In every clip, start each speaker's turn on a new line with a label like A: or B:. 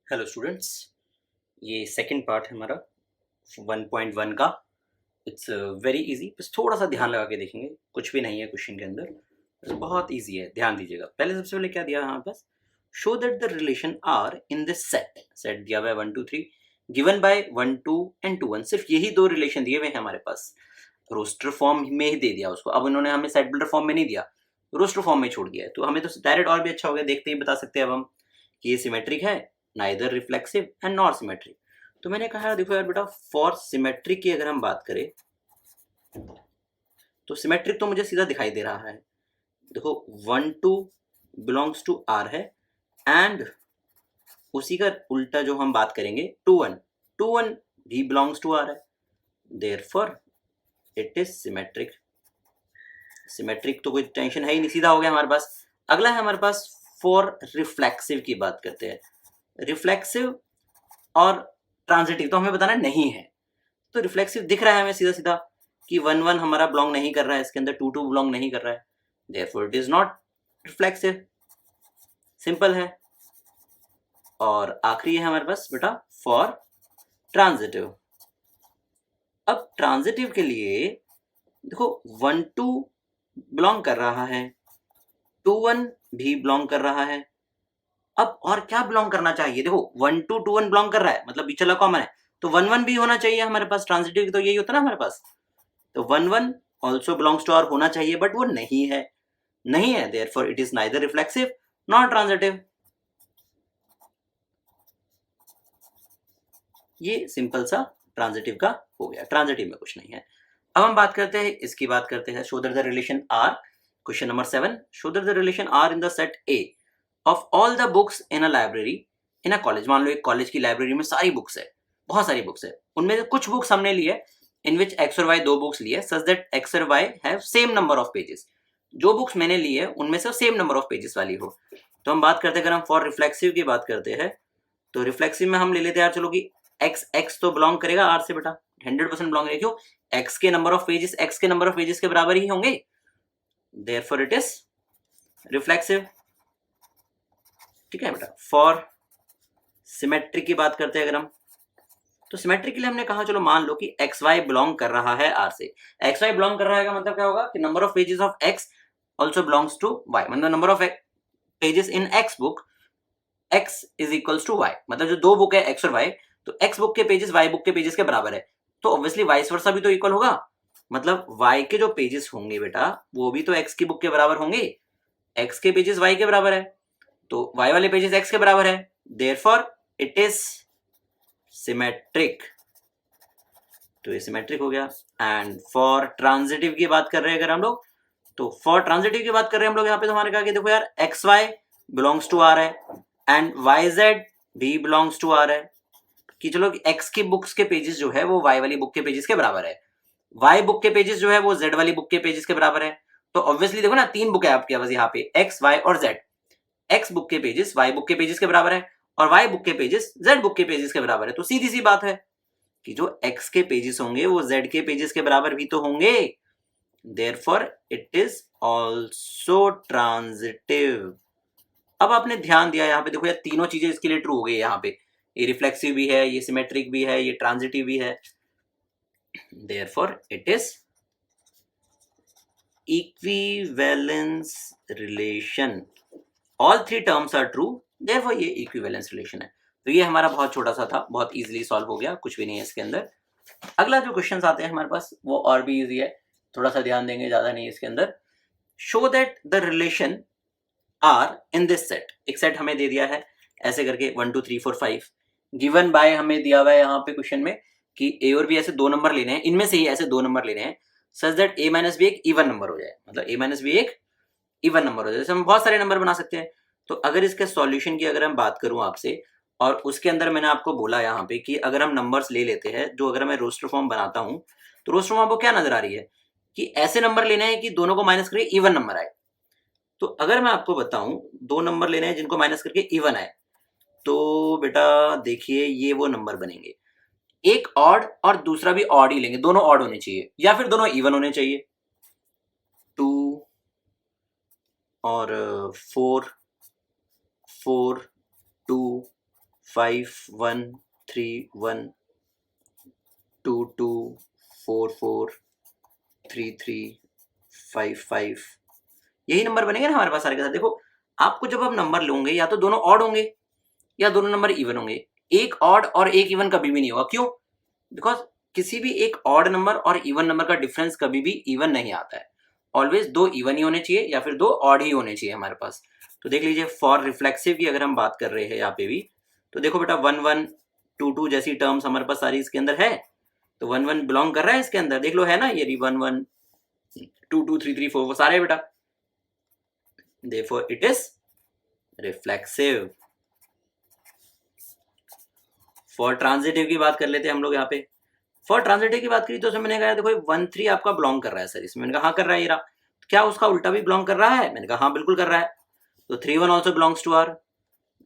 A: Hello students, ये second part है हमारा 1.1 का। इट्स वेरी इजी, बस थोड़ा सा ध्यान लगा के देखेंगे, कुछ भी नहीं है क्वेश्चन के अंदर, बस बहुत इजी है, ध्यान दीजिएगा। पहले सबसे पहले क्या दिया है हमारे पास, show that the relation are in this set. Set दिया हुआ है 1 2 3 गिवन बाय 1 2 एंड 2 1। सिर्फ यही दो रिलेशन दिए हुए हैं हमारे पास, रोस्टर फॉर्म में ही दे दिया उसको। अब इन्होंने हमें सेट बिल्डर फॉर्म में नहीं दिया, रोस्टर फॉर्म में छोड़ दिया है, तो हमें तो डायरेक्ट और भी अच्छा हो गया, देखते ही बता सकते हैं अब हम कि ये सिमेट्रिक है, neither reflexive and nor symmetric. तो मैंने कहा देखो यार बेटा, फॉर सिमेट्रिक की अगर हम बात करें तो सिमेट्रिक तो मुझे सीधा दिखाई दे रहा है। देखो 1 2 बिलोंग्स टू आर है, एंड उसी का उल्टा जो हम बात करेंगे 2 1 भी बिलोंग्स टू आर है, therefore it is symmetric. Symmetric तो कोई टेंशन है ही नहीं, सीधा हो गया हमारे पास। अगला है हमारे पास फॉर रिफ्लेक्सिव की बात करते हैं। रिफ्लेक्सिव और ट्रांजिटिव तो हमें बताना नहीं है, तो रिफ्लेक्सिव दिख रहा है हमें सीधा सीधा कि 1 1 हमारा बिलोंग नहीं कर रहा है इसके अंदर, 2 2 बिलोंग नहीं कर रहा है, therefore it is not reflexive. Simple है। और आखिरी है हमारे पास बेटा फॉर ट्रांजिटिव। अब ट्रांजिटिव के लिए देखो 1 2 बिलोंग कर रहा है, 2 1 भी बिलोंग कर रहा है। अब और क्या बिलोंग करना चाहिए, देखो 1 2 2 1 बिलोंग कर रहा है मतलब बीच वाला कॉमन है, तो 1 1 भी होना चाहिए हमारे पास। ट्रांजिटिव तो यही होता है ना हमारे पास, तो 1 1 ऑल्सो बिलोंग्स टू आर होना चाहिए, बट वो नहीं है, नहीं है, therefore it is neither reflexive not transitive. ये सिंपल सा ट्रांजिटिव का हो गया, ट्रांजिटिव में कुछ नहीं है। अब हम बात करते हैं इसकी, बात करते हैं show that the relation are. Question number 7, show that the relation are in the set A of all the books in a library in a college. मान लो एक कॉलेज की लाइब्रेरी में सारी बुक्स है, बहुत सारी बुक्स है, उनमें से कुछ बुक्स हमने ली है इन विच एक्स और वाई दो बुक्स ली है, सच दैट एक्स और why have same number of pages. जो बुक्स मैंने ली है उनमें से सेम नंबर ऑफ पेजेस वाली हो। तो हम बात करते हैं, अगर हम फॉर रिफ्लेक्सिव की बात करते हैं तो रिफ्लेक्सिव में हम ले लेते हैं यार, चलो कि एक्स एक्स तो बिलोंग करेगा आर से बेटा, 100% बिलोंग करेगा। क्यों? एक्स के नंबर ऑफ पेजेस एक्स के नंबर ऑफ पेजेस के बराबर ही होंगे, देयरफॉर इट इज रिफ्लेक्सिव। ठीक है बेटा। फॉर सिमेट्रिक की बात करते हैं अगर हम, तो सिमेट्रिक के लिए हमने कहा चलो मान लो कि एक्स वाई बिलोंग कर रहा है आर से। एक्स वाई बिलोंग कर रहा है का मतलब क्या होगा कि number of pages of X also belongs to Y, मतलब number of pages in X book X is equals to Y, मतलब जो दो बुक है एक्स और वाई, तो एक्स बुक के पेजेस वाई बुक के पेजेस के बराबर है, तो ऑब्वियसली वाइस वर्सा भी तो इक्वल होगा। मतलब वाई के जो पेजेस होंगे बेटा वो भी तो एक्स की बुक के बराबर होंगे, एक्स के पेजेस वाई के बराबर है, तो वाई वाले पेजेस एक्स के बराबर है, देयरफॉर इट इज सिमेट्रिक। तो ये सिमेट्रिक हो गया। एंड फॉर ट्रांजिटिव की बात कर रहे हैं अगर हम लोग, तो फॉर ट्रांजिटिव की बात कर रहे हैं हम लोग यहाँ पे, तो हमारे कहा कि देखो यार x y belongs to R है एंड वाई जेड भी बिलोंग्स टू आर है, कि चलो एक्स की बुक्स के पेजेस जो है वो वाई वाली बुक के पेजेस के बराबर है, वाई बुक के पेजेस जो है वो जेड वाली बुक के पेजेस के बराबर है। तो ऑब्वियसली देखो ना, तीन बुक है आपके पास यहाँ पे, एक्स वाई और जेड। एक्स बुक के पेजेस वाई बुक के पेजेस के बराबर है और वाई बुक के पेजेस जेड बुक के पेजेस के बराबर है, तो सीधी सी बात है कि जो एक्स के पेजेस होंगे वो जेड के पेजेस के बराबर भी तो होंगे, therefore it is also transitive. अब आपने ध्यान दिया यहाँ पे, देखो यार तीनों चीजें इसके लिए ट्रू हो गई यहाँ पे, ये रिफ्लेक्सिव भी है, ये सिमेट्रिक भी है, ये ट्रांजिटिव भी है, therefore it is equivalence relation. All three terms are true, therefore ये इक्विवेलेंस रिलेशन है। तो ये हमारा बहुत छोटा सा था, बहुत इजीली सॉल्व हो गया, कुछ भी नहीं है इसके अंदर। अगला जो क्वेश्चन आते हैं हमारे पास वो और भी इजी है, थोड़ा सा ध्यान देंगे, ज्यादा नहीं है इसके अंदर। Show that the relation are in this set. एक सेट हमें दे दिया है ऐसे करके 1 2 3 4 5, गिवन बाय हमें दिया हुआ है यहाँ पे क्वेश्चन में कि ए और बी ऐसे दो नंबर लेने हैं, इनमें से ही ऐसे दो नंबर लेने हैं such that a minus b एक इवन नंबर हो जाए, मतलब ए माइनस बी एक इवन नंबर हो जाए। जैसे हम बहुत सारे नंबर बना सकते हैं, तो अगर इसके सॉल्यूशन की अगर हम बात करूं आपसे, और उसके अंदर मैंने आपको बोला यहाँ पे कि अगर हम नंबर्स ले लेते हैं, जो अगर मैं रोस्टर फॉर्म बनाता हूं तो रोस्टर फॉर्म आपको क्या नजर आ रही है कि ऐसे नंबर लेने हैं कि दोनों को माइनस करके इवन नंबर आए। तो अगर मैं आपको बताऊं दो नंबर लेने हैं जिनको माइनस करके इवन आए, तो बेटा देखिए ये वो नंबर बनेंगे, एक ऑड और दूसरा भी ऑड ही लेंगे, दोनों ऑड होने चाहिए या फिर दोनों इवन होने चाहिए, 2 और 4 4 2 5 1 3 1 2 2 4 4 3 3 5 5, यही नंबर बनेंगे ना हमारे पास सारे के साथ। देखो आपको जब आप नंबर लोगे या तो दोनों ऑड होंगे या दोनों नंबर इवन होंगे, एक ऑड और एक इवन कभी भी नहीं होगा। क्यों? बिकॉज किसी भी एक ऑड नंबर और इवन नंबर का डिफरेंस कभी भी इवन नहीं आता है। ऑलवेज दो इवन ही होने चाहिए या फिर दो ऑड ही होने चाहिए हमारे पास। तो देख लीजिए फॉर रिफ्लेक्सिव की अगर हम बात कर रहे हैं यहाँ पे भी, तो देखो बेटा 1 1 2 2 जैसी टर्म्स हमारे पास सारी इसके अंदर है, तो 1 1 बिलोंग कर रहा है इसके अंदर, देख लो है ना, ये 1 1 2 2 3 3 4 वो सारे बेटा, therefore it is reflexive। For transitive की बात कर लेते हैं हम लोग यहाँ पे। फॉर ट्रांजिटिव की बात करी तो मैंने कहा देखो 1 3 आपका बिलोंग कर रहा है सर, इसमें मैंने कहा हाँ कर रहा है ये रहा, क्या उसका उल्टा भी बिलोंग कर रहा है? मैंने कहा हाँ बिल्कुल कर रहा है, तो 3 1 also belongs to R,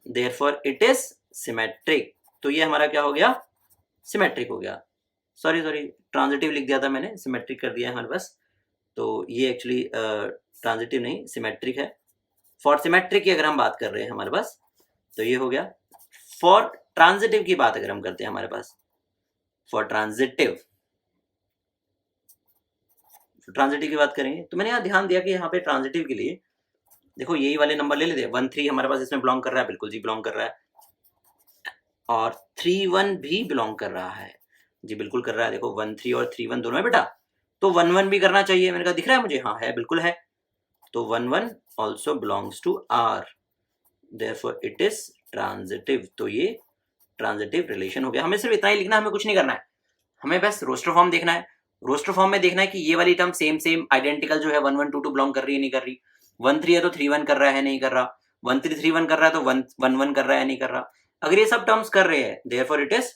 A: therefore it is symmetric. तो ये हमारा क्या हो गया? सिमेट्रिक हो गया। सॉरी ट्रांजिटिव लिख दिया था मैंने, सिमेट्रिक कर दिया है हमारे पास, तो ये एक्चुअली ट्रांजिटिव नहीं सिमेट्रिक है। फॉर सिमेट्रिक की अगर हम बात कर रहे हैं हमारे पास, तो ये हो गया। फॉर ट्रांजिटिव की बात अगर हम करते हैं हमारे पास, फॉर ट्रांजिटिव की बात करेंगे, तो मैंने यहाँ ध्यान दिया कि यहाँ पे ट्रांजिटिव के लिए देखो यही वाले नंबर ले लेते हैं। 1 3 हमारे पास इसमें बिलोंग कर रहा है, बिल्कुल जी बिलोंग कर रहा है, और 3 1 भी बिलोंग कर रहा है, जी बिल्कुल कर रहा है। देखो 1 3 और 3 1 दोनों है बेटा, तो 1 1 भी करना चाहिए। मैंने कहा दिख रहा है मुझे, हाँ है बिल्कुल है, तो 1 1 also belongs to R, therefore it is transitive. तो ये ट्रांजिटिव रिलेशन हो गया। हमें सिर्फ इतना ही लिखना है, हमें कुछ नहीं करना है, हमें बस रोस्टर फॉर्म देखना है। रोस्टर फॉर्म में देखना है कि ये वाली टर्म सेम आइडेंटिकल जो है 1 1 2 2 बिलोंग कर रही है नहीं कर रही, 1 3 है तो 3 1 कर रहा है नहीं कर रहा, 1 3 3 1 कर रहा है तो 1 1 1 कर रहा है नहीं कर रहा। अगर ये सब टर्म्स कर रहे हैं, therefore it is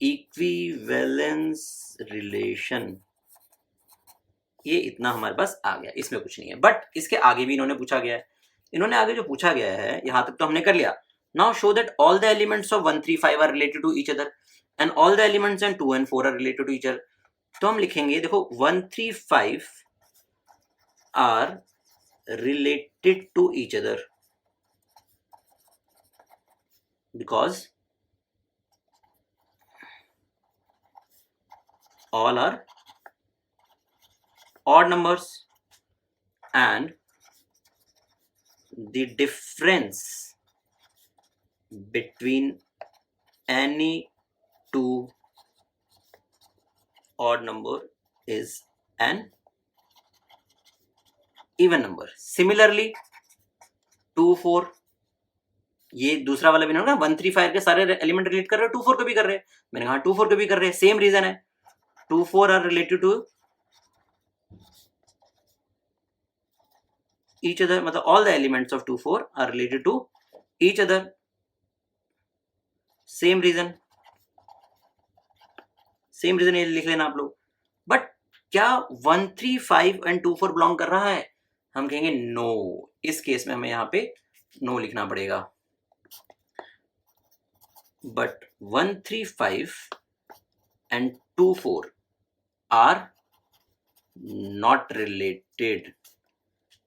A: equivalence relation. ये इतना हमारे पास आ गया, इसमें कुछ नहीं है। बट इसके आगे भी इन्होंने पूछा गया है, इन्होंने आगे जो पूछा गया है यहां तक तो हमने कर लिया। Now show that all the elements of 1 3 5 are related to each other and all the elements and 2 and 4 are related to each other. तो हम लिखेंगे देखो 1 3 5 are related to each other because all are odd numbers and the difference between any two odd number is an even number. Similarly 2 4, ये दूसरा वाला भी ना 1 3 5 के सारे एलिमेंट रिलेट कर रहे हैं, 2 4 को भी कर रहे हैं, मैंने कहा 2 4 को भी कर रहे हैं, सेम रीजन है, 2 4 are related to each other, मतलब all the elements of 2 4 are related to each other, same reason ये लिख लेना आप लोग। बट क्या 1 3 5 and 2 4 बिलोंग कर रहा है? हम कहेंगे नो, इस केस में हमें यहाँ पे नो लिखना पड़ेगा। But 1 3 5 and 2 4 are not related,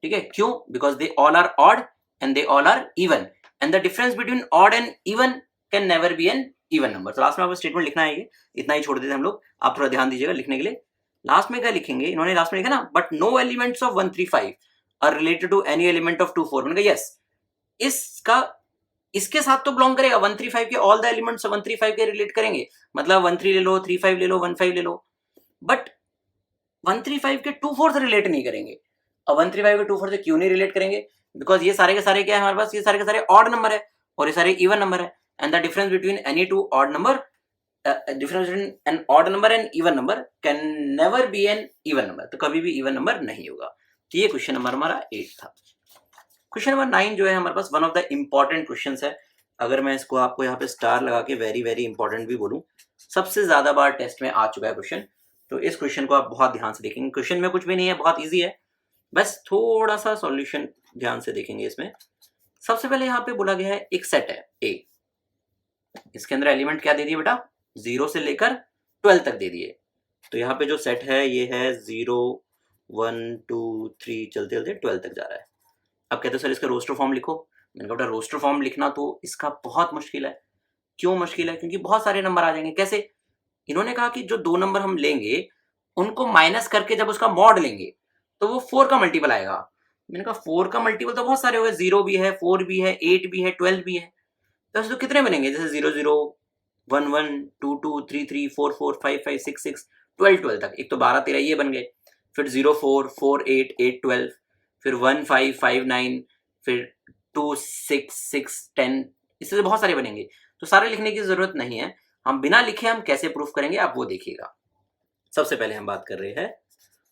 A: ठीक है? क्यों? Because they all are odd and they all are even and the difference between odd and even can never be an even number. तो लास्ट में आपको स्टेटमेंट लिखना है, ये इतना ही छोड़ देते हैं हम लोग, आप थोड़ा ध्यान दीजिएगा लिखने के लिए। लास्ट में क्या लिखेंगे? इन्होंने लास्ट में लिखा ना but no elements of 1 3 5 are related to any element of 2 4। मैंने कहा यस, इसका इसके साथ तो बिलोंग करेगा, 1 3 5 के ऑल द एलिमेंट्स 1 3 5 के रिलेट करेंगे, मतलब 1 3 ले लो, 3 5 ले लो, 1 5 ले लो, बट 1 3 5 के 2 4 से रिलेट नहीं करेंगे। अब 1 3 5 के 2 4 से क्यों नहीं रिलेट करेंगे? बिकॉज ये सारे के सारे क्या है हमारे पास, ये सारे के सारे ऑड नंबर है और ये सारे इवन नंबर है, and the difference between any two odd number, difference between an odd number and even number can never be an even number, तो कभी भी इवन नंबर नहीं होगा। तो ये क्वेश्चन नंबर हमारा 8 था। क्वेश्चन नंबर 9 जो है हमारे पास one of the important question है। अगर मैं इसको आपको यहाँ पे स्टार लगा के वेरी वेरी इंपॉर्टेंट भी बोलूँ, सबसे ज्यादा बार टेस्ट में आ चुका है क्वेश्चन, तो इस क्वेश्चन को आप बहुत ध्यान से देखेंगे। क्वेश्चन में कुछ भी नहीं है, बहुत इजी है, बस थोड़ा सा सॉल्यूशन ध्यान से देखेंगे। इसमें सबसे पहले यहाँ पे बोला गया है एक सेट है ए, इसके अंदर एलिमेंट क्या दे दिए बेटा, 0 से लेकर 12 तक दे दिए। तो यहाँ पे जो सेट है ये है 0 1 2 3 चलते चलते 12 तक जा रहा है। अब कहते हैं सर इसका रोस्टर फॉर्म लिखो। मैंने कहा बेटा रोस्टर फॉर्म लिखना तो इसका बहुत मुश्किल है। क्यों मुश्किल है? क्योंकि बहुत सारे नंबर आ जाएंगे। कैसे? इन्होंने कहा कि जो 2 नंबर हम लेंगे उनको माइनस करके जब उसका मॉड लेंगे तो वो 4 का मल्टीपल आएगा। मैंने कहा 4 का मल्टीपल तो बहुत सारे हो गए, 0 भी है, 4 भी है, 8 भी है, 12 भी है। तो ऐसे तो कितने बनेंगे? जैसे 0 0 1 1 2 2 3 3 4 4 5 5 6 6 12 12 तक। एक तो 12 13 ये बन गए, फिर 0 4 4 8 8 12, फिर 1 5 5 9, फिर 2 6 6 10, इससे बहुत सारे बनेंगे। तो सारे लिखने की जरूरत नहीं है, हम बिना लिखे हम कैसे प्रूफ करेंगे आप वो देखिएगा। सबसे पहले हम बात कर रहे हैं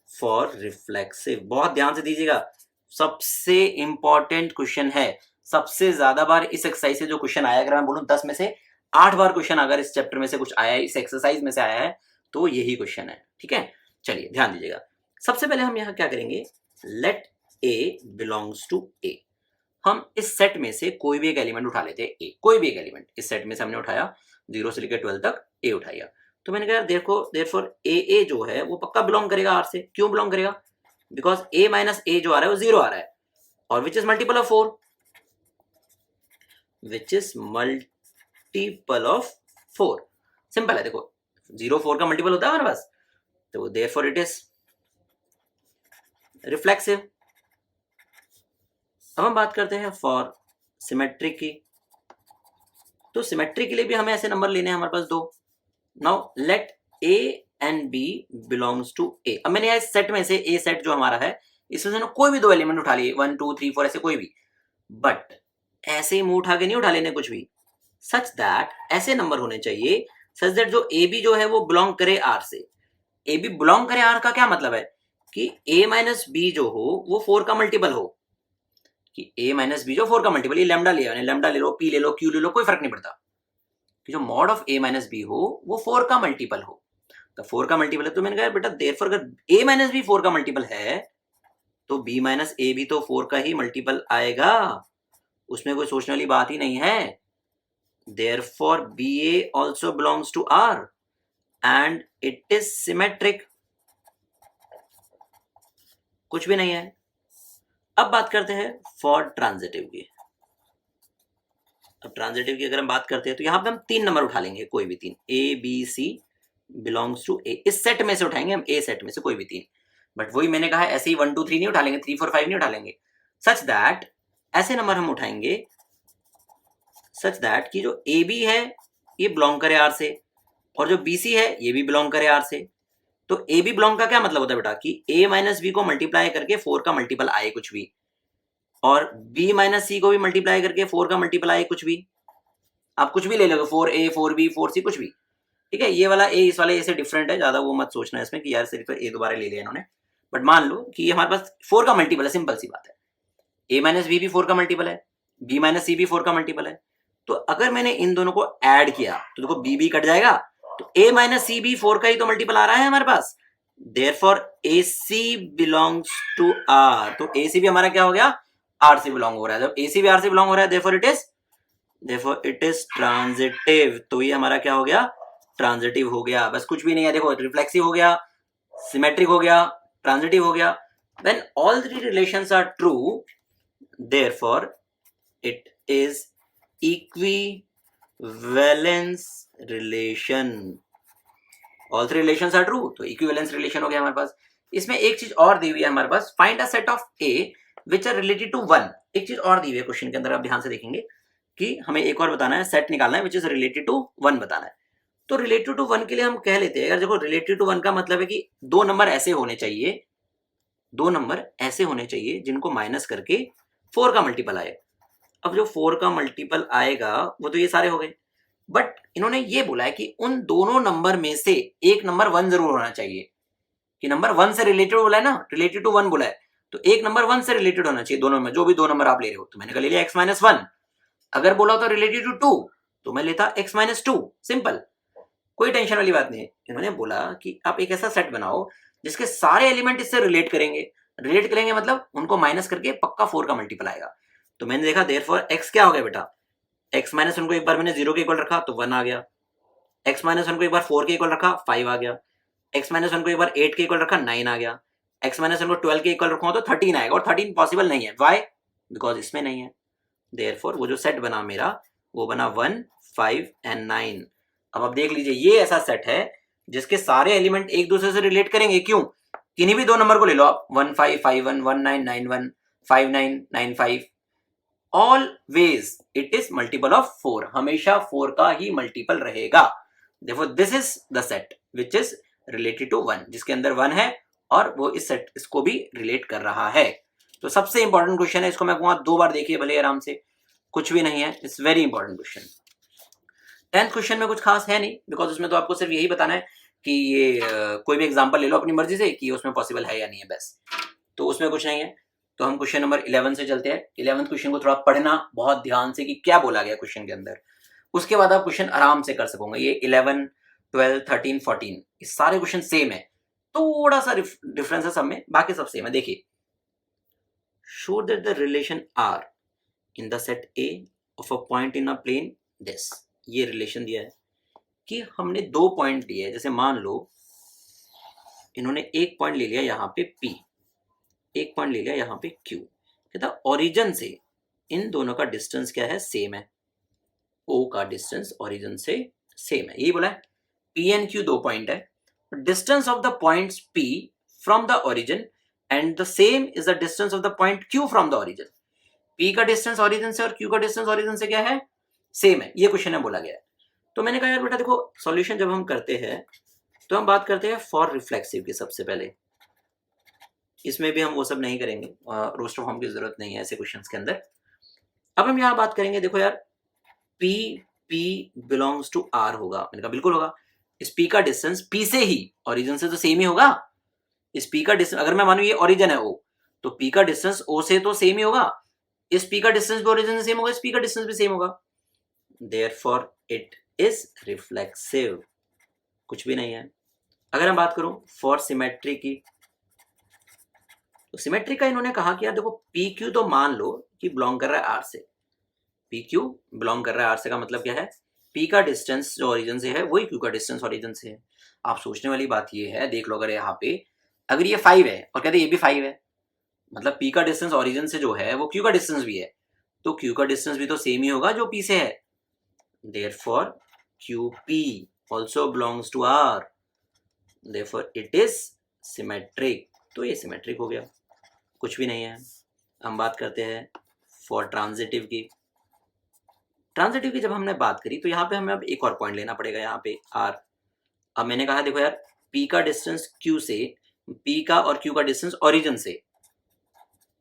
A: फॉर रिफ्लेक्सिव। बहुत ध्यान से दीजिएगा, सबसे इंपॉर्टेंट क्वेश्चन है। सबसे ज्यादा बार इस एक्सरसाइज से जो क्वेश्चन आया, अगर मैं बोलूं 10 में से 8 बार क्वेश्चन अगर इस चैप्टर में से कुछ आया है, इस एक्सरसाइज में से आया है, तो यही क्वेश्चन है। ठीक है, चलिए ध्यान दीजिएगा। सबसे पहले हम यहां क्या करेंगे, लेट ए बिलोंग्स टू ए। हम इस सेट में से कोई भी एक एलिमेंट उठा लेते हैं, ए, कोई भी एक एलिमेंट इस सेट में से हमने उठाया, 0 से लेकर 12 तक ए उठाया। तो मैंने कहा देखो देयरफॉर ए जो है वो पक्का बिलोंग करेगा आर से। क्यों बिलोंग करेगा? बिकॉज ए माइनस ए जो आ रहा है वो 0 आ रहा है, और which is multiple of 4, which is multiple of 4। Simple है, देखो 0 4 का मल्टीपल होता है हमारे पास, तो देयरफॉर इट इज रिफ्लेक्सिव। अब हम बात करते हैं फॉर सिमेट्रिक की। तो सिमेट्रिक के लिए भी हमें ऐसे नंबर लेने हैं हमारे पास 2। Now let A and B belongs to A. अब मैंने यहाँ सेट में से ए सेट जो हमारा है इसमें से ना कोई भी 2 एलिमेंट उठा लिए, 1 2 3 4 ऐसे कोई भी, बट ऐसे ही मुंह उठा के नहीं उठा लेने कुछ भी, सच दैट ऐसे नंबर होने चाहिए सच दैट जो ए बी जो है वो बिलोंग करे आर से। ए बी बिलोंग करे आर का क्या मतलब है कि ए माइनस बी जो हो वो 4 का मल्टीपल हो, कि ए माइनस बी जो 4 का मल्टीपल, ये लैम्डा लिया, लैम्डा ले लो, पी ले लो, क्यू ले लो, कोई फर्क नहीं पड़ता, कि जो mod of a minus b हो वो 4 का मल्टीपल हो। तो 4 का मल्टीपल है, तो मैंने कहा बेटा देयरफॉर अगर ए माइनस बी 4 का मल्टीपल है तो बी माइनस ए भी तो 4 का ही मल्टीपल आएगा, उसमें कोई सोचने वाली बात ही नहीं है। Therefore b a also belongs to R and it is symmetric. कुछ भी नहीं है। अब बात करते हैं फॉर ट्रांजिटिव की। अब ट्रांजिटिव की अगर हम बात करते हैं तो यहां पे हम 3 नंबर उठा लेंगे, कोई भी 3, A B C belongs to A. इस सेट में से उठाएंगे हम, ए सेट में से कोई भी 3, बट वही मैंने कहा ऐसे ही 1 2 3 नहीं उठा लेंगे, 3 4 5 नहीं उठा लेंगे, सच दैट ऐसे नंबर हम उठाएंगे सच दैट कि जो ए बी है ये बिलोंग करे आर से, और जो बी सी है ये भी बिलोंग करे आर से। तो ए बी बिलोंग का क्या मतलब होता है बेटा, कि ए माइनस बी को मल्टीप्लाई करके 4 का मल्टीपल आए कुछ भी, और बी माइनस सी को भी मल्टीप्लाई करके 4 का मल्टीपल आए कुछ भी। आप कुछ भी ले लोगे, 4a 4b 4c कुछ भी, ठीक है। ये वाला ए इस वाले ए से डिफरेंट है, ज्यादा वो मत सोचना इसमें कि यार सिर्फ ए दोबारा ले लिया इन्होंने, बट मान लो कि हमारे पास 4 का मल्टीपल है, सिंपल सी बात है। ए माइनस बी भी 4 का मल्टीपल है, बी माइनस सी भी 4 का मल्टीपल है। तो अगर मैंने इन दोनों को ऐड किया तो देखो बी बी कट जाएगा, तो ए माइनस सी भी 4 का ही तो मल्टीपल आ रहा है हमारे पास। Therefore AC belongs to R, तो AC भी हमारा क्या हो गया, R से बिलोंग हो रहा है। जब AC भी R से बिलोंग हो रहा है देयरफॉर इट इज ट्रांजिटिव। तो ये हमारा क्या हो गया, ट्रांजिटिव हो गया। बस कुछ भी नहीं है, देखो रिफ्लेक्सिव हो गया, सिमेट्रिक हो गया, ट्रांजिटिव हो गया। When all 3 relations are true, therefore it is equivalence relation. All 3 relations are true, तो equivalence relation हो गया हमारे पास। इसमें एक चीज और दी हुई है हमारे पास, find a set of A which are related to 1। एक चीज और दी हुई है क्वेश्चन के अंदर, आप ध्यान से देखेंगे कि हमें एक और बताना है, सेट निकालना है which is related to 1 बताना है। तो related to 1 के लिए हम कह लेते हैं, अगर देखो related to 1 का मतलब है कि 2 नंबर ऐसे होने चाहिए, 2 नंबर ऐसे होने चाहिए जिनको माइनस करके 4 का मल्टीपल आए। अब जो 4 का मल्टीपल आएगा वो तो ये सारे हो गए, बट इन्होंने ये बोला है कि उन दोनों नंबर में से एक नंबर 1 जरूर होना चाहिए, कि नंबर 1 से रिलेटेड बोला है ना, रिलेटेड टू 1 बोला है, तो एक नंबर 1 से रिलेटेड होना चाहिए दोनों में, जो भी 2 नंबर आप ले रहे हो। तो मैंने कहा ले लिया x-1। अगर बोला तो रिलेटेड टू 2 तो मैं लेता x-2, सिंपल, कोई टेंशन वाली बात नहीं है। इन्होंने बोला कि आप एक ऐसा सेट बनाओ जिसके सारे एलिमेंट इससे रिलेट करेंगे मतलब उनको माइनस करके पक्का 4 का मल्टीपल आएगा। तो मैंने देखा देयरफॉर x क्या हो गया बेटा, x-1 को एक बार मैंने 0 के इक्वल रखा तो 1 आ गया, x-1 को एक बार 4 के इक्वल रखा 5 आ गया, x-1 को एक बार 8 के इक्वल रखा 9 आ गया, x-1 को 12 के इक्वल रखा तो 13 आएगा, और 13 पॉसिबल नहीं है। वाई? बिकॉज इसमें नहीं है। देयरफॉर वो जो सेट बना मेरा वो बना 1, 5 एंड 9। अब आप देख लीजिए ये ऐसा सेट है जिसके सारे एलिमेंट एक दूसरे से रिलेट करेंगे। क्यों? किन्हीं भी दो नंबर को ले लो आप, 1 5 5 1 1 9 9 1 5 9 9 5, always it is multiple of 4, हमेशा 4 का ही मल्टीपल रहेगा। देखो this is the set which is related to 1, जिसके अंदर 1 है और वो इस सेट इसको भी रिलेट कर रहा है। तो सबसे इंपॉर्टेंट क्वेश्चन है, इसको मैं कहूंगा 2 बार देखिए भले आराम से, कुछ भी नहीं है, it's very important question. 10th question में कुछ खास है नहीं, बिकॉज उसमें तो आपको सिर्फ यही बताना है कि ये कोई भी एग्जांपल ले लो अपनी मर्जी से कि उसमें पॉसिबल है या नहीं है, बस। तो उसमें कुछ नहीं है। तो हम क्वेश्चन नंबर 11 से चलते हैं। 11th क्वेश्चन को थोड़ा पढ़ना बहुत ध्यान से कि क्या बोला गया क्वेश्चन के अंदर, उसके बाद आप क्वेश्चन आराम से कर सकोगे। ये 11 12 13 14 ये सारे क्वेश्चन सेम है, थोड़ा सा डिफरेंस है सब में, बाकी सब सेम है। देखिए, show that the relation are in the set A of a point in a plane this. ये रिलेशन दिया है कि हमने 2 पॉइंट लिए हैं, जैसे मान लो इन्होंने एक पॉइंट ले लिया यहाँ पे P, एक पॉइंट ले लिया यहाँ पे Q। कहता ओरिजिन से इन दोनों का डिस्टेंस क्या है? सेम है। O का डिस्टेंस ओरिजिन से सेम है, यही बोला है। P एंड Q 2 पॉइंट है, distance of the points P from the origin and the same is the distance of the point Q from the origin. P का distance origin से और Q का डिस्टेंस ओरिजिन से क्या है? Same है। ये क्वेश्चन में बोला गया है। तो मैंने कहा यार बेटा देखो, सॉल्यूशन जब हम करते हैं तो हम बात करते हैं फॉर रिफ्लेक्सिव की सबसे पहले। इसमें भी हम वो सब नहीं करेंगे, रोस्टर फॉर्म की जरूरत नहीं है ऐसे क्वेश्चंस के अंदर। अब हम यहाँ बात करेंगे, देखो यार P P belongs to R होगा। मैंने कहा बिल्कुल होगा। इस P का डिस्टेंस P से ही, ओरिजिन से तो सेम ही होगा। इस P का डिस्टेंस, अगर मैं मानू ये ओरिजिन है O, तो P का डिस्टेंस O से तो सेम ही होगा। इस P का डिस्टेंस भी ओरिजिन से सेम होगा, इस P का डिस्टेंस भी सेम होगा। Therefore it is reflexive. कुछ भी नहीं है। अगर मैं बात करूं फॉर सिमेट्री की, तो सिमेट्री का इन्होंने कहा कि यार देखो पी क्यू तो मान लो कि बिलोंग कर रहा है आर से। पी क्यू बिलोंग कर रहा है आर से का मतलब क्या है? पी का डिस्टेंस जो ओरिजिन से है वही क्यू का डिस्टेंस ओरिजिन से है। आप सोचने वाली बात ये है, देख लो अगर यहाँ पे अगर ये 5 है और कहते ये भी 5 है, मतलब पी का डिस्टेंस ओरिजिन से जो है वो क्यू का डिस्टेंस भी है, तो क्यू का डिस्टेंस भी तो सेम ही होगा जो पी से है। Therefore QP also belongs to R, therefore it is symmetric। तो ये सिमेट्रिक हो गया, कुछ भी नहीं है। हम बात करते हैं फॉर ट्रांजिटिव की। ट्रांजिटिव की जब हमने बात करी तो यहाँ पे हमें अब एक और पॉइंट लेना पड़ेगा, यहाँ पे R। अब मैंने कहा देखो यार P का डिस्टेंस Q से, P का और Q का डिस्टेंस ओरिजिन से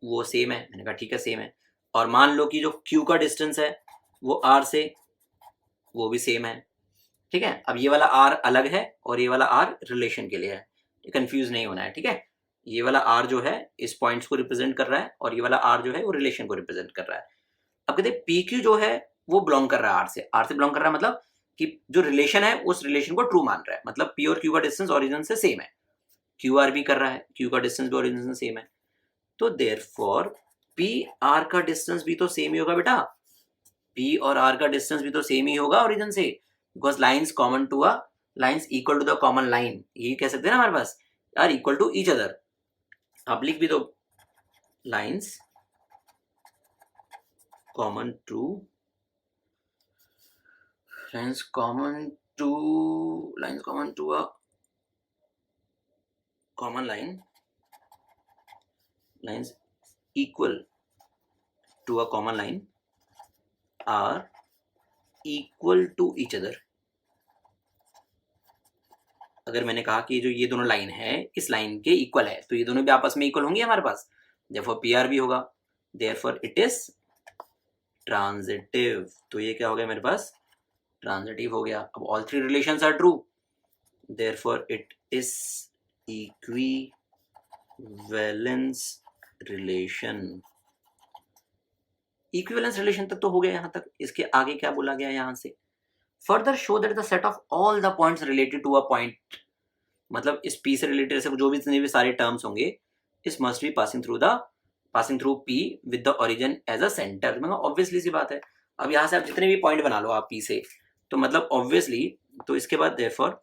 A: वो सेम है। मैंने कहा ठीक है सेम है। और मान लो कि जो Q का डिस्टेंस है वो R से, वो भी सेम है। ठीक है, अब ये वाला R अलग है और ये वाला R रिलेशन के लिए है, कंफ्यूज नहीं होना है। ठीक है, ये वाला R जो है इस पॉइंट्स को रिप्रेजेंट कर रहा है और ये वाला R जो है वो रिलेशन को रिप्रेजेंट कर रहा है। अब कहते हैं PQ जो है वो बिलोंग कर रहा है R से बिलोंग कर रहा है, मतलब कि जो रिलेशन है उस रिलेशन को ट्रू मान रहा है, मतलब P और Q का डिस्टेंस ओरिजिन से सेम है। QR भी कर रहा है, Q का डिस्टेंस भी ओरिजिन से सेम है। तो देयरफॉर P R का डिस्टेंस भी तो सेम ही होगा बेटा। P और R का डिस्टेंस भी तो सेम ही होगा ओरिजिन से, because lines common to lines equal to the common line, ये कह सकते हैं ना हमारे पास are equal to each other. आप लिख भी दो lines common to a common line, lines equal to a common line are equal to each other. अगर मैंने कहा कि जो ये दोनों लाइन है इस लाइन के इक्वल है, तो ये दोनों भी आपस में इक्वल होंगे हमारे पास, देयरफॉर PR भी होगा। Therefore it is transitive. तो ये क्या हो गया मेरे पास? ट्रांजिटिव हो गया। अब all 3 relations are true, therefore it is equivalence relation. Equivalence relation तक तो हो गया यहाँ तक। इसके आगे क्या बोला गया यहाँ से? Further show that the set of all the points related to a point, मतलब इस P से रिलेटेड से जो भी जितने भी सारे टर्म्स होंगे, इस must be passing through P with the origin as a centre. मतलब ऑब्वियसली सी बात है। अब यहाँ से आप जितने भी पॉइंट बना लो आप P से, तो मतलब ऑब्वियसली, तो इसके बाद therefore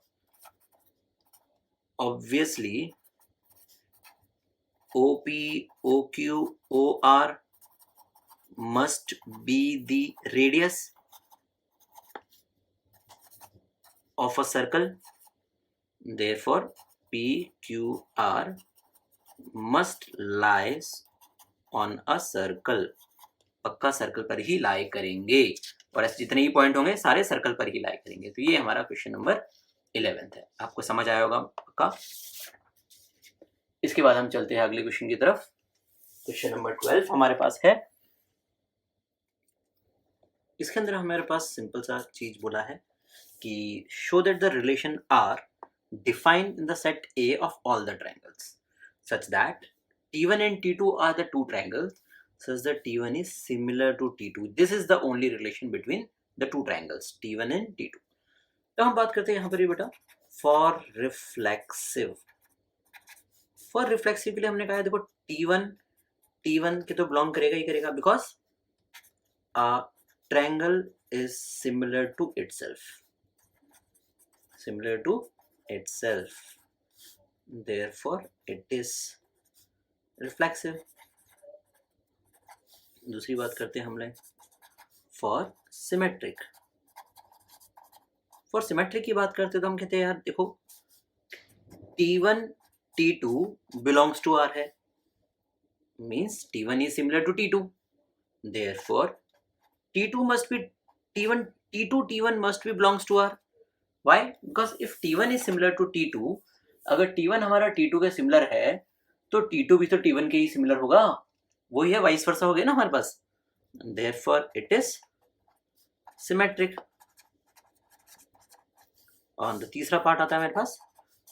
A: obviously OP, OQ, OR must be the radius of a circle. Therefore PQR must lies on a circle. पक्का सर्कल पर ही लाई करेंगे और ऐसे जितने ही पॉइंट होंगे सारे सर्कल पर ही लाई करेंगे। तो ये हमारा क्वेश्चन नंबर 11 है। आपको समझ आया होगा पक्का। इसके बाद हम चलते हैं अगले क्वेश्चन की तरफ। क्वेश्चन नंबर 12 हमारे पास है। इसके अंदर हमारे पास सिंपल सा चीज बोला है कि show that the relation are defined in the set A of all the triangles such that T1 and T2 are the two triangles such that T1 is similar to T2. This is the only relation between the two triangles T1 and T2. तो हम बात करते हैं यहाँ पर ये बेटा for reflexive. For reflexive के लिए हमने कहा है देखो T1 के तो बिलोंग करेगा ही करेगा because triangle is similar to itself, therefore it is reflexive. दूसरी बात करते हैं हम लोग फॉर सिमेट्रिक। फॉर सिमेट्रिक की बात करते हैं तो हम कहते हैं यार देखो T1 T2 belongs to R है, means T1 is similar to T2, therefore T2 must be T1 must be belongs to R. Why? Because if T1 is similar to T2, अगर T1 हमारा T2 के similar है तो T2 भी तो T1 के ही similar होगा, वही है वाइस वर्सा हो गया ना हमारे पास। Therefore it is symmetric. और तीसरा पार्ट आता है मेरे पास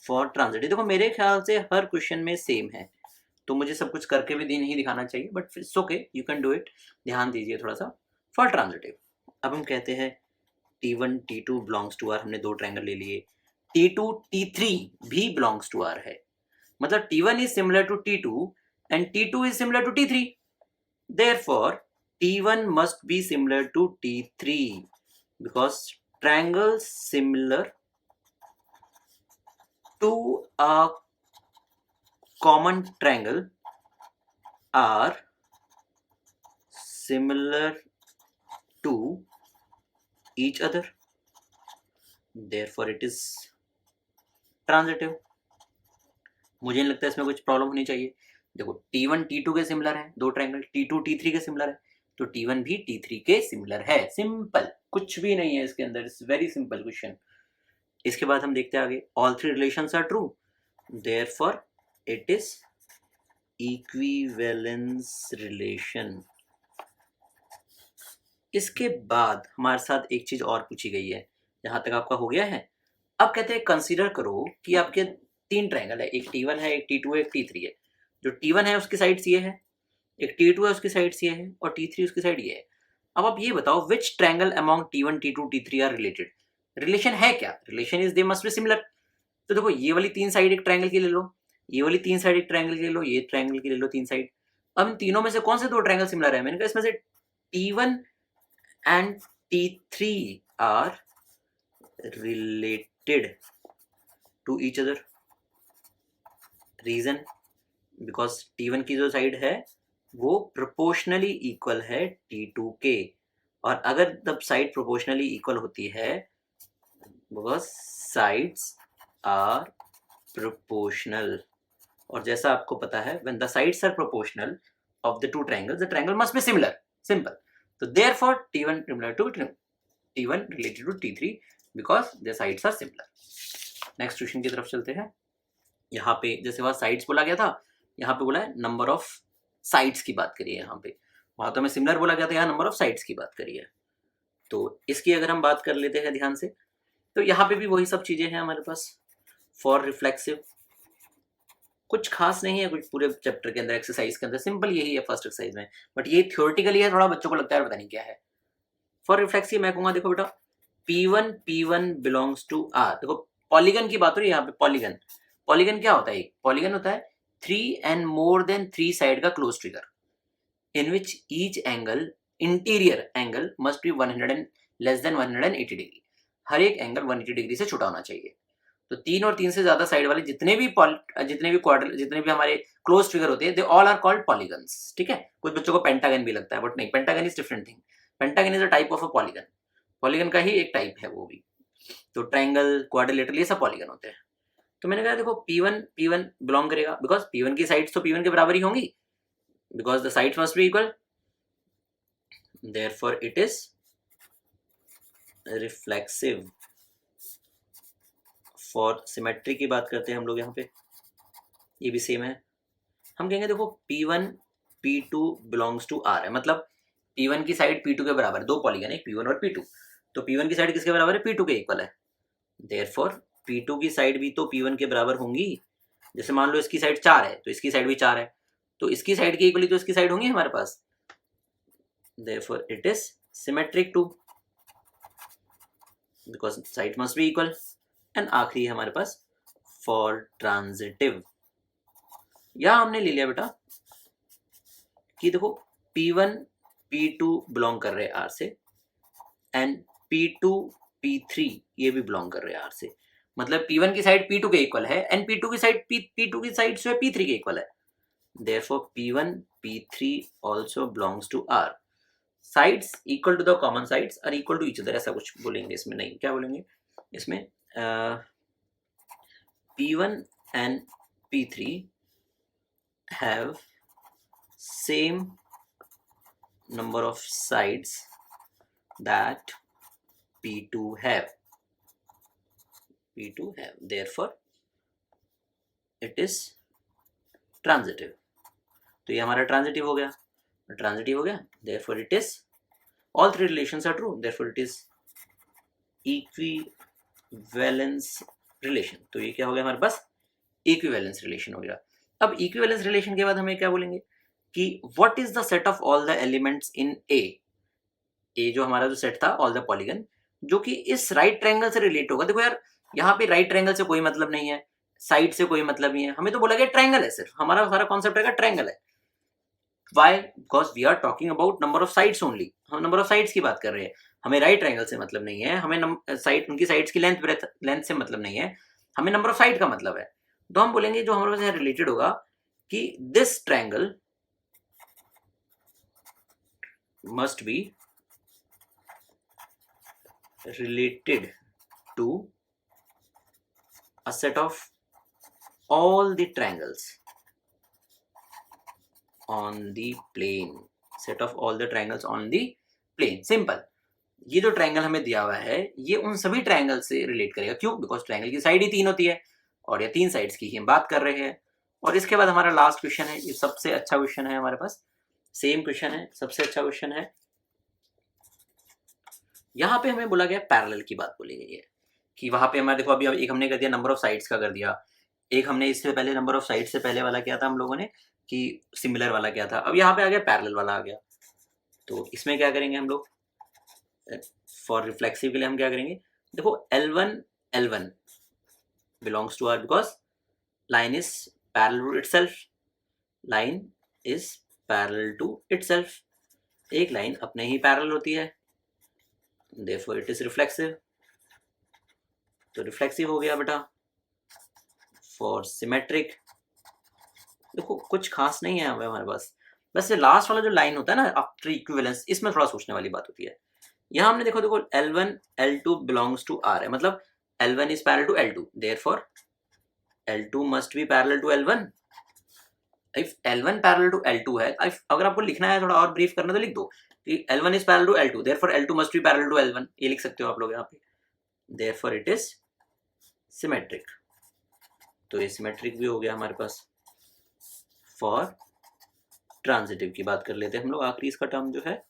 A: फॉर ट्रांजिटिव। देखो मेरे ख्याल से हर क्वेश्चन में सेम है तो मुझे सब कुछ करके भी नहीं दिखाना चाहिए, but it's okay, you can do it. ध्यान दीजिए थोड़ा सा। फॉर ट्रांजिटिव अब हम कहते हैं T1 T2 belongs to are, हमने दो ट्रायंगल ले लिए। T2 T3 भी बिलोंग्स टू आर है, मतलब T1 is similar to T2 and T2 is similar to T3. Therefore, T1 must be similar to T3 because triangles similar to a common triangle are similar to each other. Therefore, it is transitive. मुझे नहीं लगता इसमें कुछ problem होनी चाहिए। देखो T1 T2 के similar है, दो ट्रायंगल T2 T3 के सिमिलर है तो T1 भी T3 के सिमिलर है। सिंपल, कुछ भी नहीं है इसके अंदर, इट्स वेरी सिंपल क्वेश्चन। इसके बाद हम देखते हैं आगे, all three relations are true, therefore it is equivalence relation. इसके बाद हमारे साथ एक चीज और पूछी गई है, जहां तक आपका हो गया है। अब कहते हैं कंसीडर करो कि आपके तीन ट्रायंगल है, एक T1 है, एक T2 है, एक T3 है। जो T1 है उसकी साइड ये है, एक T2 है उसकी साइड ये है और T3 उसकी साइड ये है। अब आप ये बताओ which triangle among T1 T2 T3 are related. Relation है क्या? Relation is they must be similar. तो देखो ये वाली तीन साइड एक ट्रायंगल की ले लो, ये वाली तीन साइड एक ट्रायंगल की ले लो, ये ट्रायंगल की ले लो तीन साइड। अब इन तीनों में से कौन से दो ट्रायंगल सिमिलर है? मैंने कहा इसमें से T1 and T3 are related to each other. Reason because T1 की जो साइड है वो प्रोपोर्शनली इक्वल है T2 के, और अगर जब साइड प्रोपोर्शनली इक्वल होती है बिकॉज साइड्स आर प्रोपोर्शनल, और जैसा आपको पता है when the sides are proportional of the two triangles the triangle must be similar. Simple. तो therefore T1 similar to T1 related to T3 because the sides are similar. Next question की तरफ चलते हैं। यहाँ पे जैसे वहाँ साइड्स बोला गया था, यहाँ पे बोला है नंबर ऑफ साइड्स की बात करिए। यहाँ पे वहाँ तो हमें सिमिलर बोला गया था, यहाँ नंबर ऑफ साइड्स की बात करिए। तो इसकी अगर हम बात कर लेते हैं ध्यान से, तो यहाँ पे भी वही सब चीजें हैं हमारे पास। फॉर रिफ्लेक्सिव कुछ खास नहीं है, कुछ पूरे चैप्टर के अंदर एक्सरसाइज के अंदर सिंपल यही है फर्स्ट एक्सरसाइज में, बट ये थ्योरेटिकली है, थोड़ा बच्चों को लगता है पता नहीं क्या है। फॉर रिफ्लेक्सिव मैं कहूँगा देखो बेटा P1 बिलोंग्स टू R। देखो पॉलीगन की बात हो रही है यहाँ पे। पॉलीगन क्या होता है? पॉलीगन होता है 3 and more than 3 साइड का close trigger in which each angle interior angle must be 100 and less than 180 degree. हर एक एंगल 180 डिग्री से छोटा होना चाहिए। तो 3 और 3 से ज्यादा साइड वाले जितने भी क्वाड्रिल, जितने भी हमारे क्लोज फिगर होते हैं, they all are called polygons, ठीक है। कुछ बच्चों को पेंटागन भी लगता है, बट नहीं, pentagon is different thing. Pentagon is a type of a polygon, polygon का ही एक टाइप है वो भी। तो ट्रायंगल, क्वाड्रिलेटरल, ये सब पॉलीगन होते हैं। तो मैंने कहा देखो P1 बिलोंग करेगा, बिकॉज P1 की साइड्स तो P1 के बराबर ही होंगी, because the sides must be equal, therefore it is reflexive. For symmetry की बात करते हैं हम लोग यहाँ पे, ये भी सेम है। हम कहेंगे देखो P1 P2 belongs to R है, मतलब P1 की साइड P2 के बराबर है, दो पॉलीगन है P1 और P2, तो P1 की साइड किसके बराबर है, P2 के इक्वल है, देयरफॉर P2 की साइड भी तो P1 के बराबर होंगी। जैसे मान लो इसकी साइड 4 है तो इसकी साइड भी 4 है, तो इसकी साइड की इक्वली तो इसकी साइड होंगी हमारे पास, therefore it is symmetric to, because side must be equal. And आखिरी है हमारे पास फॉर ट्रांजिटिव। यहां हमने ले लिया बेटा कि देखो P1 P2 बिलोंग कर रहे हैं R से, एंड P2 P3 ये भी बिलोंग कर रहे हैं R से, मतलब P1 की साइड P2 के इक्वल है एंड P2 की साइड P2 की साइड जो है P3 के इक्वल है, therefore P1 P3 also belongs to R। Sides equal to the common sides are equal to each other, ऐसा कुछ बोलेंगे इसमें, नहीं क्या बोलेंगे इसमें, P1 and P3 have same number of sides that P2 have, therefore it is transitive। तो ये हमारा ट्रांजिटिव हो गया, therefore it is, all three relations are true, therefore it is equivalence relation। तो ये क्या हो गया हमारे पास, इक्विवेलेंस रिलेशन हो गया। अब इक्विवेलेंस रिलेशन के बाद हमें क्या बोलेंगे कि what is the set of all the elements in A जो हमारा जो सेट था, ऑल द पॉलीगन, जो कि इस राइट ट्रायंगल से रिलेट होगा। देखो यार यहाँ पे राइट ट्रायंगल से कोई मतलब नहीं है, साइड से कोई मतलब नहीं है, हमें तो बोला गया ट्रायंगल है, सिर्फ हमारा सारा कॉन्सेप्ट रहेगा ट्रायंगल है। Why, because we are talking about number of sides only, हम नंबर ऑफ साइड्स की बात कर रहे हैं, हमें राइट ट्रायंगल से मतलब नहीं है, हमें साइड उनकी साइड्स की लेंथ से मतलब नहीं है, हमें नंबर ऑफ साइड का मतलब है। तो हम बोलेंगे जो हमारे पास रिलेटेड होगा कि this triangle must B related to a set of all the triangles on the plane, set of all the triangles on the plane। Simple, ये जो ट्रायंगल हमें दिया हुआ है ये उन सभी ट्रायंगल से रिलेट करेगा, क्यों, बिकॉज ट्रायंगल की साइड ही 3 होती है और ये 3 साइड्स की ही हम बात कर रहे हैं। और इसके बाद हमारा लास्ट क्वेश्चन है, ये सबसे अच्छा क्वेश्चन है हमारे पास, सेम क्वेश्चन है, सबसे अच्छा क्वेश्चन है। यहाँ पे हमें बोला गया पैरेलल की बात बोली गई है कि वहां पे हमारे देखो अभी एक हमने कर दिया नंबर ऑफ साइड्स का कर दिया, एक हमने इससे पहले नंबर ऑफ साइड्स से पहले वाला क्या था हम लोगों ने कि सिमिलर वाला क्या था, अब यहाँ पे आ गया पैरेलल वाला आ गया। तो इसमें क्या करेंगे हम लोग, फॉर रिफ्लेक्सिव के लिए हम क्या करेंगे, देखो L1 belongs to R because line is parallel to itself, line is parallel to itself, एक लाइन अपने ही पैरेलल होती है, therefore it is reflexive। तो रिफ्लेक्सिव हो गया बेटा। फॉर सिमेट्रिक देखो कुछ खास नहीं है हमारे पास, बस ये लास्ट वाला जो लाइन होता है ना आफ्टर इक्विवेलेंस, इसमें थोड़ा सोचने वाली बात होती है। यहाँ हमने देखो L1 L2 belongs to R है, मतलब L1 is parallel to L2, therefore L2 must be parallel to L1। If L1 parallel to L2 है, अगर आपको लिखना है थोड़ा और ब्रीफ करना तो लिख दो कि L1 is parallel to L2, therefore L2 must be parallel to L1, ये लिख सकते हो आप लोग यहाँ पे, therefore it is symmetric। तो ये सिमेट्रिक भी हो गया हमारे पास। फॉर ट्रांजिटिव की बात कर लेते हैं हम लोग, आखिरी इसका टर्म जो है,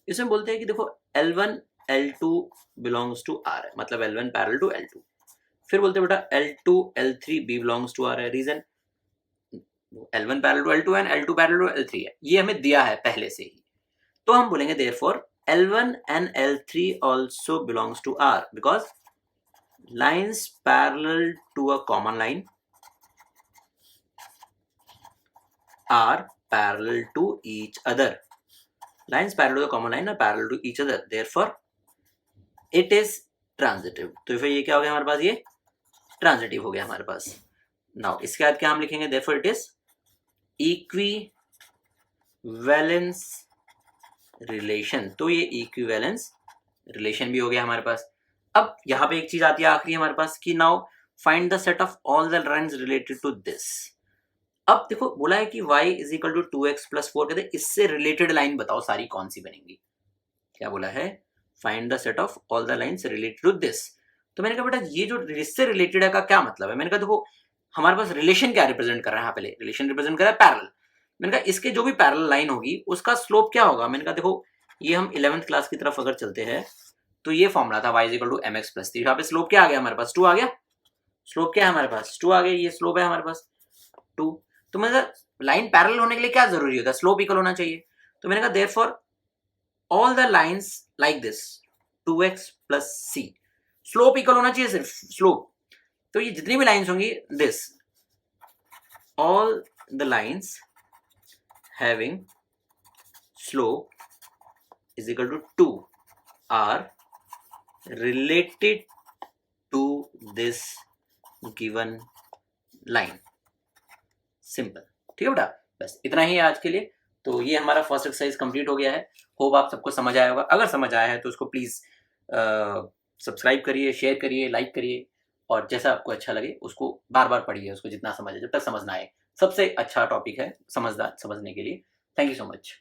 A: इसमें बोलते हैं कि देखो L1 L2 belongs to R है, मतलब L1 पैरेलल टू L2, फिर बोलते हैं बेटा L2 L3 B belongs to R है, reason L1 parallel to L2 and L2 parallel to L3 है, ये हमें दिया है पहले से ही। तो हम बोलेंगे therefore L1 and L3 also belongs to R because lines parallel to a common line are parallel to each other, lines parallel to a common line are parallel to each other, therefore it is transitive। तो फिर ये क्या हो गया हमारे पास, ये transitive हो गया हमारे पास। नाउ इसके बाद क्या हम लिखेंगे, therefore it is equivalence relation. तो ये इक्विवेलेंस रिलेशन भी हो गया हमारे पास। अब यहाँ पे एक चीज आती है आखिरी हमारे पास कि now find the set of all the lines related to this. अब देखो बोला है कि y is equal to 2x plus 4, कहते हैं इससे रिलेटेड लाइन बताओ सारी कौन सी बनेंगी। क्या बोला है, find the set of all the lines related to this. तो मैंने कहा बेटा ये जो इससे रिलेटेड है का क्या मतलब है, मैंने कहा देखो हमारे पास रिलेशन क्या रिप्रेजेंट कर रहा है, यहाँ पहले रिलेशन रिप्रेजेंट कर रहा है पैरेलल। मैंने कहा इसके जो भी पैरेलल लाइन होगी उसका स्लोप क्या होगा। मैंने कहा देखो ये हम 11th क्लास की तरफ अगर चलते हैं तो ये फॉर्मूला था y is equal to mx plus 3। यहाँ पे स्लोप क्या आ गया हमारे पास, 2 आ गया। स्लोप क्या है हमारे पास, 2 आ गया। ये स्लोप है हमारे पास 2। तो मतलब लाइन पैरेलल होने के लिए क्या जरूरी होता है, स्लोप इक्वल होना चाहिए। तो मैंने कहा therefore all the lines like this 2x plus c, slope equal होना चाहिए, सिर्फ स्लोप। तो ये जितनी भी लाइंस होंगी this all the lines having slope is equal to 2 are related to this given line. Simple, ठीक है बेटा, बस इतना ही है आज के लिए। तो ये हमारा फर्स्ट एक्सरसाइज कंप्लीट हो गया है। होप आप सबको समझ आया होगा। अगर समझ आया है तो उसको प्लीज सब्सक्राइब करिए, शेयर करिए, लाइक करिए, और जैसा आपको अच्छा लगे उसको बार बार पढ़िए, उसको जितना समझे, जब तक समझ ना आए। सबसे अच्छा टॉपिक है समझने के लिए। Thank you so much.